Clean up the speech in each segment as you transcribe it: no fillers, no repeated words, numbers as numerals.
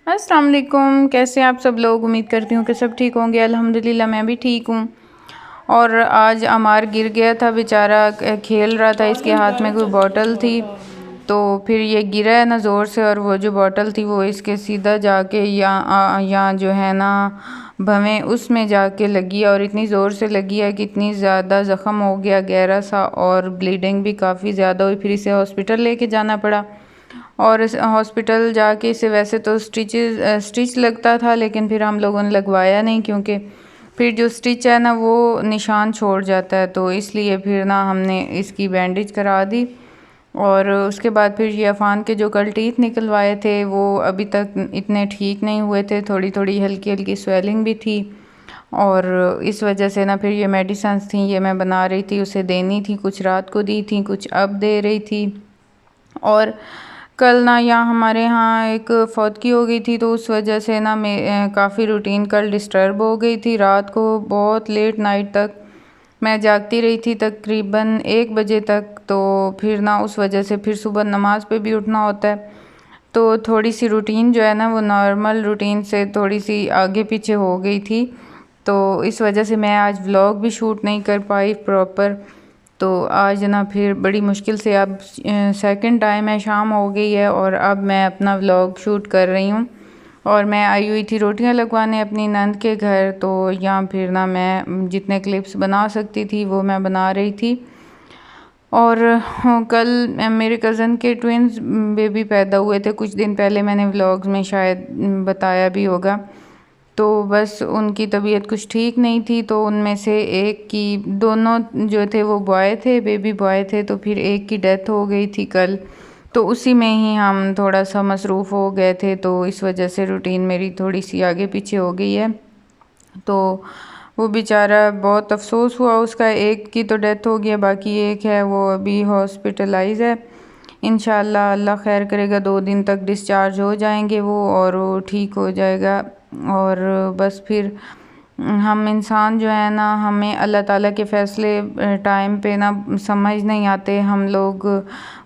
अस्सलाम वालेकुम। कैसे आप सब लोग? उम्मीद करती हूँ कि सब ठीक होंगे। अल्हम्दुलिल्लाह मैं भी ठीक हूँ। और आज अमार गिर गया था बेचारा, खेल रहा था, इसके हाथ में कोई बॉटल थी तो फिर ये गिरा है ना ज़ोर से, और वो जो बॉटल थी वो इसके सीधा जाके यहाँ जो है ना भवें उसमें जाके लगी है, और इतनी ज़ोर से लगी है कि इतनी ज़्यादा ज़ख़म हो गया गहरा सा, और ब्लीडिंग भी काफ़ी ज़्यादा हुई। फिर इसे हॉस्पिटल लेके जाना पड़ा, और हॉस्पिटल जाके इसे वैसे तो स्टिच लगता था, लेकिन फिर हम लोगों ने लगवाया नहीं, क्योंकि फिर जो स्टिच है ना वो निशान छोड़ जाता है, तो इसलिए फिर ना हमने इसकी बैंडेज करा दी। और उसके बाद फिर ये अफ़ान के जो कल टीथ निकलवाए थे वो अभी तक इतने ठीक नहीं हुए थे, थोड़ी थोड़ी हल्की हल्की स्वेलिंग भी थी, और इस वजह से ना फिर ये मेडिसिन्स थी, ये मैं बना रही थी, उसे देनी थी, कुछ रात को दी थी, कुछ अब दे रही थी। और कल ना यहाँ हमारे यहाँ एक फौतगी हो गई थी, तो उस वजह से ना मैं काफ़ी रूटीन कल डिस्टर्ब हो गई थी। रात को बहुत लेट नाइट तक मैं जागती रही थी, तकरीबन 1 बजे तक। तो फिर ना उस वजह से फिर सुबह नमाज पे भी उठना होता है, तो थोड़ी सी रूटीन जो है ना वो नॉर्मल रूटीन से थोड़ी सी आगे पीछे हो गई थी, तो इस वजह से मैं आज व्लॉग भी शूट नहीं कर पाई प्रॉपर। तो आज ना फिर बड़ी मुश्किल से अब सेकंड टाइम है, शाम हो गई है, और अब मैं अपना व्लॉग शूट कर रही हूँ। और मैं आई हुई थी रोटियां लगवाने अपनी नंद के घर, तो यहाँ फिर ना मैं जितने क्लिप्स बना सकती थी वो मैं बना रही थी। और कल मेरे कज़न के ट्विन्स बेबी पैदा हुए थे कुछ दिन पहले, मैंने व्लॉग्स में शायद बताया भी होगा। तो बस उनकी तबीयत कुछ ठीक नहीं थी, तो उनमें से एक की, दोनों जो थे वो बॉय थे, बेबी बॉय थे, तो फिर एक की डेथ हो गई थी कल। तो उसी में ही हम थोड़ा सा मसरूफ़ हो गए थे, तो इस वजह से रूटीन मेरी थोड़ी सी आगे पीछे हो गई है। तो वो बेचारा बहुत अफसोस हुआ, उसका एक की तो डेथ हो गया, बाकी एक है वो अभी हॉस्पिटलाइज है। इंशाल्लाह अल्लाह खैर करेगा, 2 दिन तक डिस्चार्ज हो जाएंगे वो, और वो ठीक हो जाएगा। और बस फिर हम इंसान जो है ना, हमें अल्लाह ताला के फ़ैसले टाइम पे ना समझ नहीं आते, हम लोग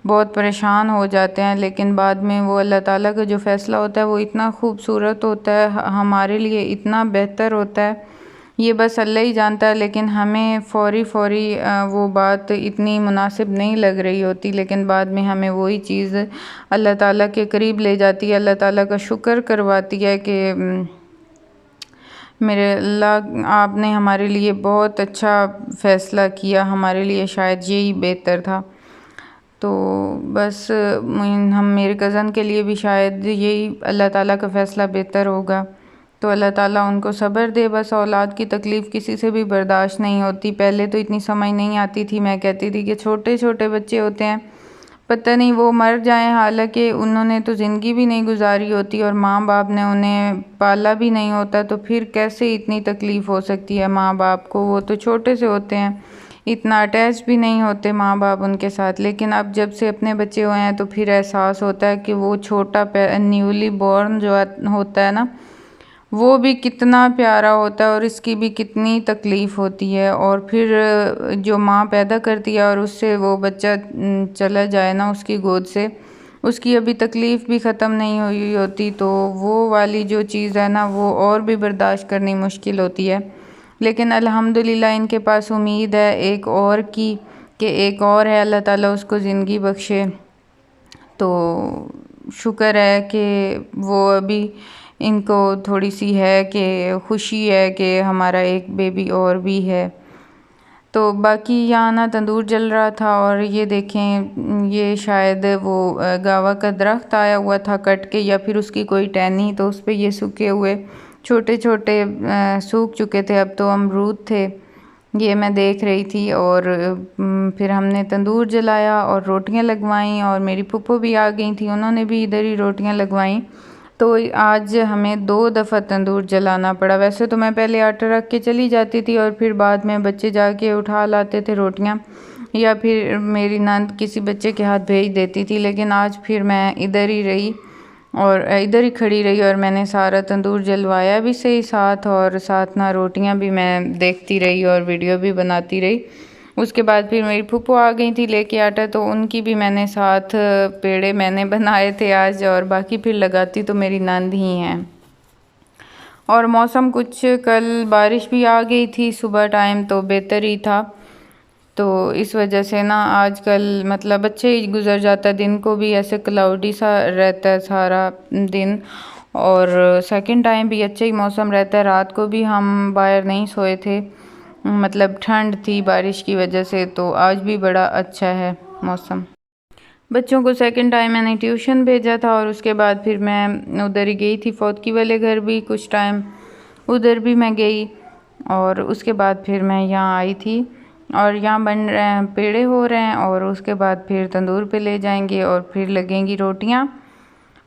बहुत परेशान हो जाते हैं, लेकिन बाद में वो अल्लाह ताला का जो फ़ैसला होता है वो इतना खूबसूरत होता है, हमारे लिए इतना बेहतर होता है, ये बस अल्लाह ही जानता है। लेकिन हमें फ़ौरी वो बात इतनी मुनासिब नहीं लग रही होती, लेकिन बाद में हमें वही चीज़ अल्लाह ताला के करीब ले जाती है, अल्लाह ताला का शुक्र करवाती है कि मेरे अल्लाह आपने हमारे लिए बहुत अच्छा फ़ैसला किया, हमारे लिए शायद यही बेहतर था। तो बस हम मेरे कज़न के लिए भी शायद यही अल्लाह ताला का फ़ैसला बेहतर होगा, तो अल्लाह ताला उनको सब्र दे। बस औलाद की तकलीफ़ किसी से भी बर्दाश्त नहीं होती। पहले तो इतनी समझ नहीं आती थी, मैं कहती थी कि छोटे छोटे बच्चे होते हैं, पता नहीं वो मर जाएं, हालांकि उन्होंने तो ज़िंदगी भी नहीं गुजारी होती और माँ बाप ने उन्हें पाला भी नहीं होता, तो फिर कैसे इतनी तकलीफ़ हो सकती है माँ बाप को। वो तो छोटे से होते हैं, इतना अटैच भी नहीं होते माँ बाप उनके साथ, लेकिन अब जब से अपने बच्चे हुए हैं तो फिर एहसास होता है कि वो छोटा न्यूली बॉर्न जो होता है ना, वो भी कितना प्यारा होता है, और इसकी भी कितनी तकलीफ़ होती है। और फिर जो माँ पैदा करती है और उससे वो बच्चा चला जाए ना उसकी गोद से, उसकी अभी तकलीफ़ भी ख़त्म नहीं हुई होती, तो वो वाली जो चीज़ है ना वो और भी बर्दाश्त करनी मुश्किल होती है। लेकिन अल्हम्दुलिल्लाह इनके पास उम्मीद है एक और की, कि एक और है, अल्लाह ताला उसको ज़िंदगी बख्शे। तो शुक्र है कि वो अभी इनको थोड़ी सी है कि खुशी है कि हमारा एक बेबी और भी है। तो बाकी यहाँ ना तंदूर जल रहा था, और ये देखें ये शायद वो गावा का दरख्त आया हुआ था कट के, या फिर उसकी कोई टहनी, तो उस पर ये सूखे हुए छोटे छोटे सूख चुके थे, अब तो अमरूद थे, ये मैं देख रही थी। और फिर हमने तंदूर जलाया और रोटियां लगवाईं, और मेरी फूफो भी आ गई थी, उन्होंने भी इधर ही रोटियां लगवाईं। तो आज हमें 2 दफ़ा तंदूर जलाना पड़ा। वैसे तो मैं पहले आटा रख के चली जाती थी, और फिर बाद में बच्चे जाके उठा लाते थे रोटियां, या फिर मेरी नंद किसी बच्चे के हाथ भेज देती थी, लेकिन आज फिर मैं इधर ही रही और इधर ही खड़ी रही, और मैंने सारा तंदूर जलवाया भी सही साथ, और साथ ना रोटियां भी मैं देखती रही और वीडियो भी बनाती रही। उसके बाद फिर मेरी फूफो आ गई थी लेके आटा, तो उनकी भी मैंने साथ पेड़े मैंने बनाए थे आज, और बाकी फिर लगाती तो मेरी नंद ही हैं। और मौसम कुछ कल बारिश भी आ गई थी सुबह टाइम, तो बेहतर ही था। तो इस वजह से ना आजकल मतलब अच्छे ही गुजर जाता है, दिन को भी ऐसे क्लाउडी सा रहता है सारा दिन, और सेकंड टाइम भी अच्छा ही मौसम रहता है। रात को भी हम बाहर नहीं सोए थे, मतलब ठंड थी बारिश की वजह से, तो आज भी बड़ा अच्छा है मौसम। बच्चों को सेकंड टाइम मैंने ट्यूशन भेजा था, और उसके बाद फिर मैं उधर ही गई थी फौतकी वाले घर भी, कुछ टाइम उधर भी मैं गई, और उसके बाद फिर मैं यहाँ आई थी। और यहाँ बन रहे हैं पेड़े हो रहे हैं, और उसके बाद फिर तंदूर पे ले जाएंगे और फिर लगेंगी रोटियाँ।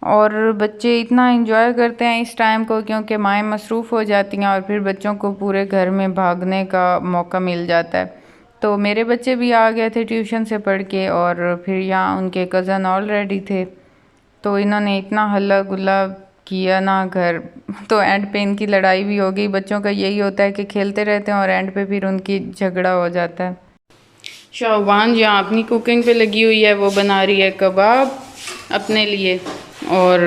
और बच्चे इतना एंजॉय करते हैं इस टाइम को, क्योंकि माएँ मसरूफ़ हो जाती हैं और फिर बच्चों को पूरे घर में भागने का मौका मिल जाता है। तो मेरे बच्चे भी आ गए थे ट्यूशन से पढ़ के, और फिर यहाँ उनके कज़न ऑलरेडी थे, तो इन्होंने इतना हल्ला गुल्ला किया ना घर, तो एंड पे इनकी लड़ाई भी हो गई। बच्चों का यही होता है कि खेलते रहते हैं और एंड पे फिर उनकी झगड़ा हो जाता है। शाहबान यहाँ अपनी कुकिंग पे लगी हुई है, वो बना रही है कबाब अपने लिए, और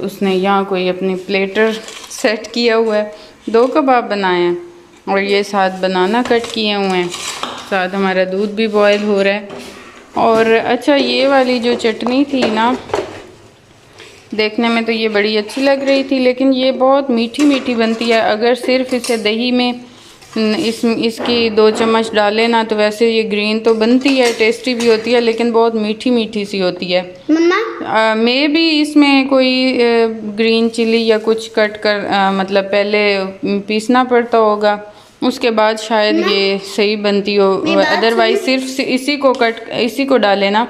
उसने यहाँ कोई अपनी प्लेटर सेट किया हुआ है। 2 कबाब बनाए हैं, और ये साथ बनाना कट किए हुए हैं, साथ हमारा दूध भी बॉयल हो रहा है। और अच्छा, ये वाली जो चटनी थी ना, देखने में तो ये बड़ी अच्छी लग रही थी, लेकिन ये बहुत मीठी मीठी बनती है। अगर सिर्फ इसे दही में इसकी 2 चम्मच डालें ना, तो वैसे ये ग्रीन तो बनती है, टेस्टी भी होती है, लेकिन बहुत मीठी मीठी सी होती है। मम्मा मे भी इसमें कोई ग्रीन चिली या कुछ कट कर मतलब पहले पीसना पड़ता होगा, उसके बाद शायद ये सही बनती हो। अदरवाइज सिर्फ इसी को डाले ना,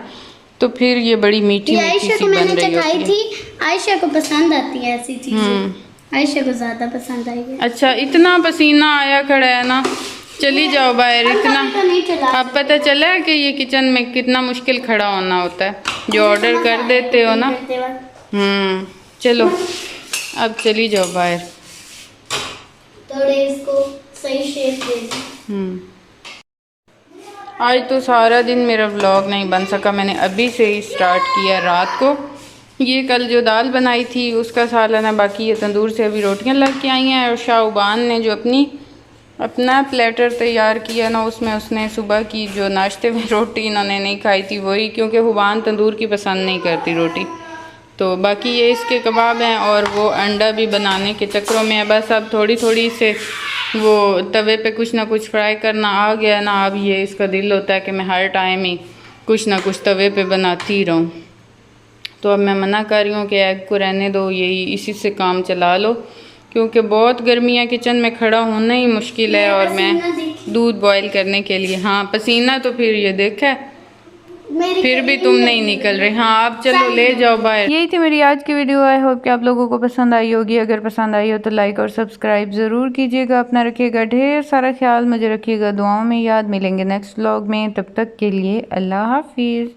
तो फिर ये बड़ी मीठी मीठी सी बन रही होती है। आयशा को पसंद आती है ऐसी चीजें, आयशा को ज्यादा पसंद आई है। अच्छा, इतना पसीना आया खड़ा है ना, चली जाओ बाहर। इतना अब पता चला है कि ये किचन में कितना मुश्किल खड़ा होना होता है, जो ऑर्डर कर देते हो ना। चलो अब चली जाओ बाहर, थोड़े इसको सही शेप दे। आज तो सारा दिन मेरा व्लॉग नहीं बन सका, मैंने अभी से ही स्टार्ट किया रात को। ये कल जो दाल बनाई थी उसका सालन है, बाकी ये तंदूर से अभी रोटियां लग के आई हैं। और शाहबान ने जो अपना प्लेटर तैयार किया ना, उसमें उसने सुबह की जो नाश्ते में रोटी इन्होंने नहीं खाई थी वही, क्योंकि हुबान तंदूर की पसंद नहीं करती रोटी। तो बाकी ये इसके कबाब हैं, और वो अंडा भी बनाने के चक्करों में है। बस अब थोड़ी थोड़ी से वो तवे पे कुछ ना कुछ फ्राई करना आ गया ना, अब ये इसका दिल होता है कि मैं हर टाइम ही कुछ ना कुछ तवे पे बनाती रहूँ। तो अब मैं मना कर रही हूँ कि एग को रहने दो, यही इसी से काम चला लो, क्योंकि बहुत गर्मी है, किचन में खड़ा होना ही मुश्किल है। और मैं दूध बॉईल करने के लिए, हाँ पसीना तो फिर ये देखा है, फिर भी तुम नहीं निकल रहे। हाँ आप चलो ले जाओ बाहर। यही थी मेरी आज की वीडियो। आई होप कि आप लोगों को पसंद आई होगी। अगर पसंद आई हो तो लाइक और सब्सक्राइब ज़रूर कीजिएगा। अपना रखिएगा ढेर सारा ख्याल, मुझे रखिएगा दुआओं में याद। मिलेंगे नेक्स्ट व्लॉग में, तब तक के लिए अल्लाह हाफिज़।